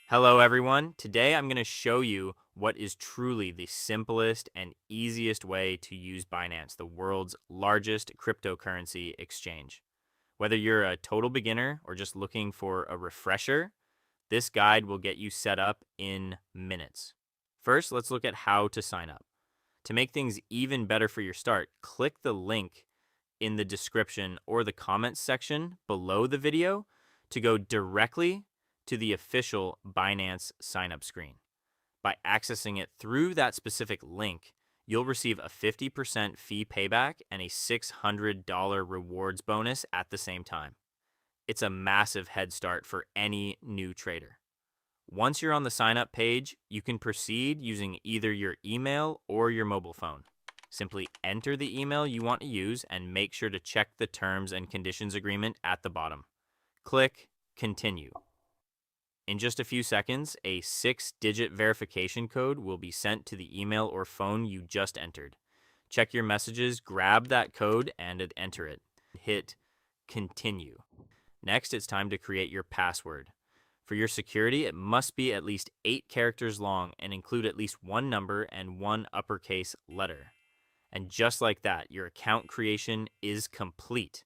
Hello, everyone. Today I'm going to show you what is truly the simplest and easiest way to use Binance, the world's largest cryptocurrency exchange. Whether you're a total beginner or just looking for a refresher, this guide will get you set up in minutes. First, let's look at how to sign up. To make things even better for your start, click the link in the description or the comments section below the video to go directly to the official Binance sign-up screen. By accessing it through that specific link, you'll receive a 50% fee payback and a $600 rewards bonus at the same time. It's a massive head start for any new trader. Once you're on the sign-up page, you can proceed using either your email or your mobile phone. Simply enter the email you want to use and make sure to check the terms and conditions agreement at the bottom. Click Continue. In just a few seconds, a 6-digit verification code will be sent to the email or phone you just entered. Check your messages, grab that code, and enter it. Hit Continue. Next, it's time to create your password. For your security, it must be at least 8 characters long and include at least one number and one uppercase letter. And just like that, your account creation is complete.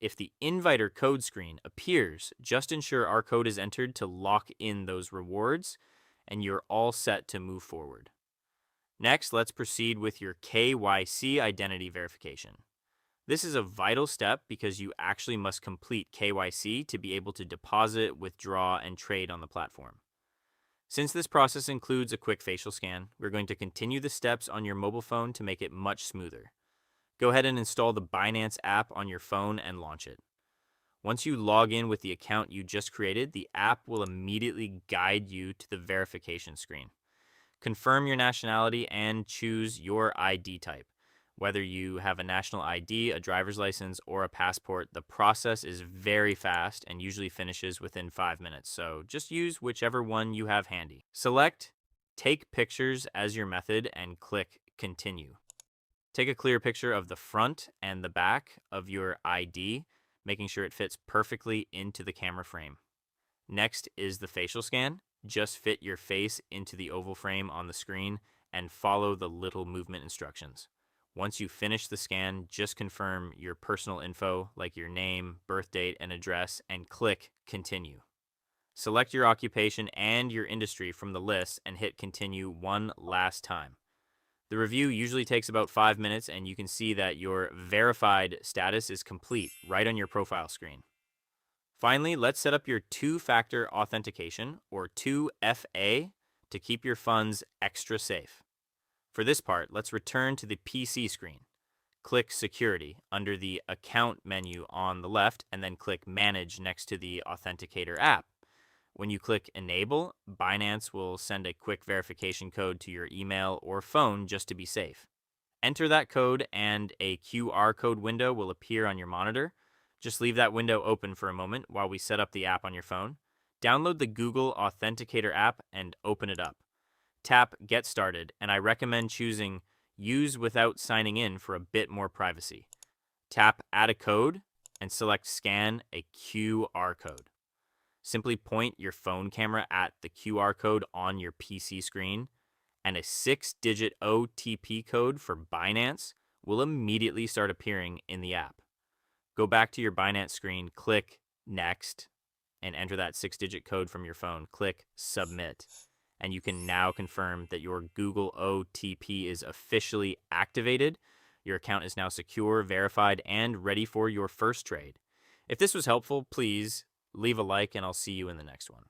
If the inviter code screen appears, just ensure our code is entered to lock in those rewards, and you're all set to move forward. Next, let's proceed with your KYC identity verification. This is a vital step because you actually must complete KYC to be able to deposit, withdraw, and trade on the platform. Since this process includes a quick facial scan, we're going to continue the steps on your mobile phone to make it much smoother. Go ahead and install the Binance app on your phone and launch it. Once you log in with the account you just created, the app will immediately guide you to the verification screen. Confirm your nationality and choose your ID type. Whether you have a national ID, a driver's license, or a passport, the process is very fast and usually finishes within 5 minutes, so just use whichever one you have handy. Select Take Pictures as your method and click Continue. Take a clear picture of the front and the back of your ID, making sure it fits perfectly into the camera frame. Next is the facial scan. Just fit your face into the oval frame on the screen and follow the little movement instructions. Once you finish the scan, just confirm your personal info like your name, birth date, and address, and click Continue. Select your occupation and your industry from the list and hit Continue one last time. The review usually takes about 5 minutes, and you can see that your verified status is complete right on your profile screen. Finally, let's set up your two-factor authentication, or 2FA, to keep your funds extra safe. For this part, let's return to the PC screen. Click Security under the Account menu on the left, and then click Manage next to the Authenticator app. When you click Enable, Binance will send a quick verification code to your email or phone just to be safe. Enter that code and a QR code window will appear on your monitor. Just leave that window open for a moment while we set up the app on your phone. Download the Google Authenticator app and open it up. Tap Get Started, and I recommend choosing Use Without Signing In for a bit more privacy. Tap Add a Code and select Scan a QR code. Simply point your phone camera at the QR code on your PC screen, and a 6-digit OTP code for Binance will immediately start appearing in the app. Go back to your Binance screen, click Next, and enter that 6-digit code from your phone. Click Submit. And you can now confirm that your Google OTP is officially activated. Your account is now secure, verified, and ready for your first trade. If this was helpful, please leave a like, and I'll see you in the next one.